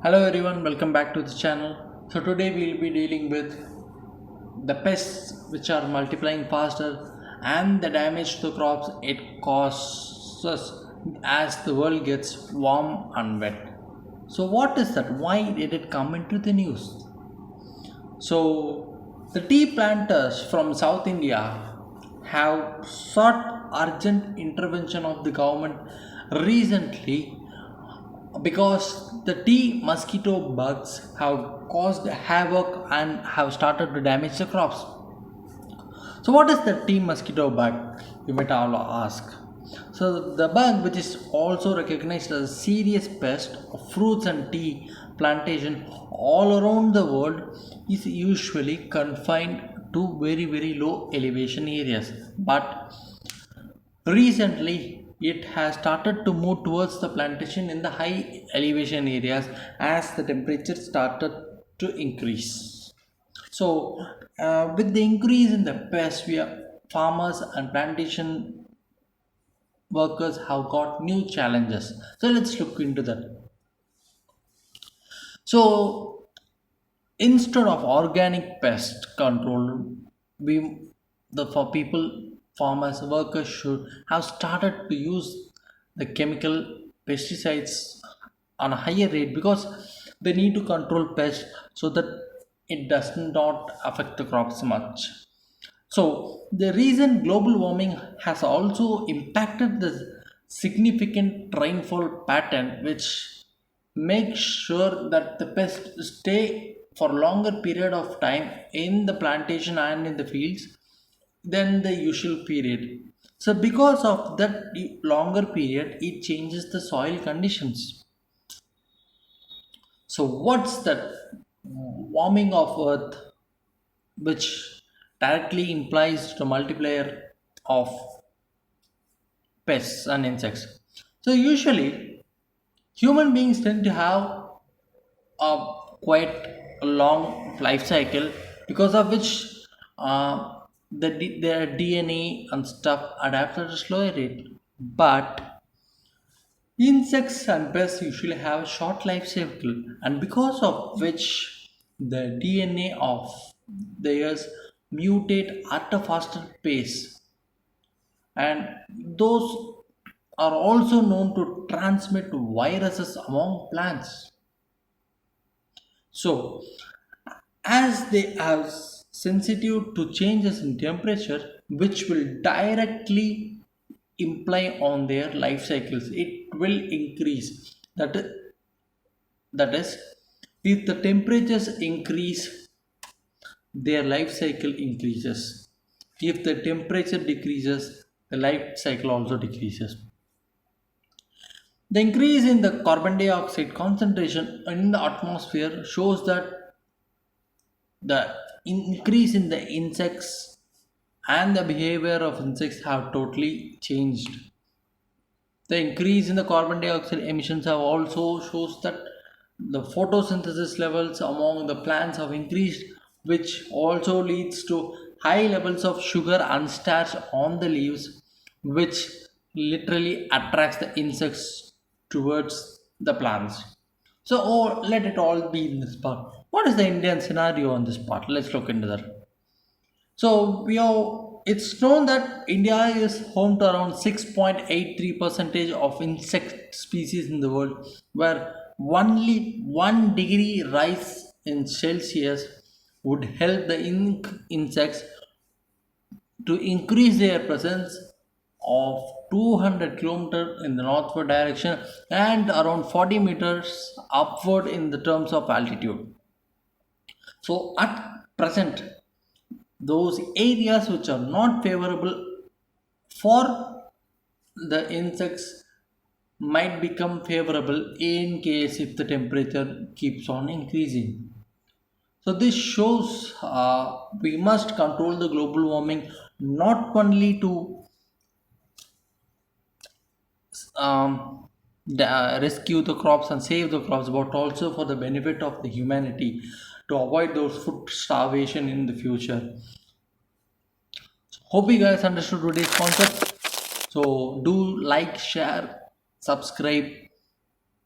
Hello everyone, welcome back to the channel. So today we'll be dealing with the pests which are multiplying faster and the damage to the crops it causes as the world gets warm and wet. So what is that? Why did it come into the news? So the tea planters from South India have sought urgent intervention of the government recently because the tea mosquito bugs have caused havoc and have started to damage the crops. So, what is the tea mosquito bug? You might all ask. So, the bug, which is also recognized as a serious pest of fruits and tea plantation all around the world, is usually confined to very low elevation areas. But recently, it has started to move towards the plantation in the high elevation areas as the temperature started to increase. So, with the increase in the pest, farmers and plantation workers have got new challenges. So, let's look into that. So, instead of organic pest control, we the for people farmers workers should have started to use the chemical pesticides on a higher rate because they need to control pests so that it does not affect the crops much. So the reason global warming has also impacted the significant rainfall pattern, which makes sure that the pests stay for longer period of time in the plantation and in the fields than the usual period. So because of that longer period, it changes the soil conditions. So what's that warming of earth, which directly implies the multiplier of pests and insects. So usually human beings tend to have a quite a long life cycle because of which their DNA and stuff adapt at a slower rate. But insects and pests usually have a short life cycle, and because of which the DNA of theirs mutate at a faster pace, and those are also known to transmit viruses among plants. So, as they are sensitive to changes in temperature, which will directly imply on their life cycles, it will increase. That is, if the temperatures increase, their life cycle increases. If the temperature decreases, the life cycle also decreases. The increase in the carbon dioxide concentration in the atmosphere shows that the increase in the insects and the behavior of insects have totally changed. The increase in the carbon dioxide emissions have also shows that the photosynthesis levels among the plants have increased, which also leads to high levels of sugar and starch on the leaves, which literally attracts the insects towards the plants. So, let it all be in this part. What is the Indian scenario on this part? Let's look into that. So it's known that India is home to around 6.83 percentage of insect species in the world, where only 1 degree rise in Celsius would help the insects to increase their presence of 200 kilometers in the northward direction and around 40 meters upward in the terms of altitude. So at present, those areas which are not favorable for the insects might become favorable in case if the temperature keeps on increasing. So this shows we must control the global warming not only to rescue the crops and save the crops, but also for the benefit of the humanity to avoid those food starvation in the future. Hope you guys understood today's concept. So do like, share, subscribe.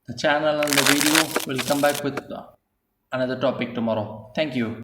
the channel and the video. We'll come back with another topic tomorrow. Thank you.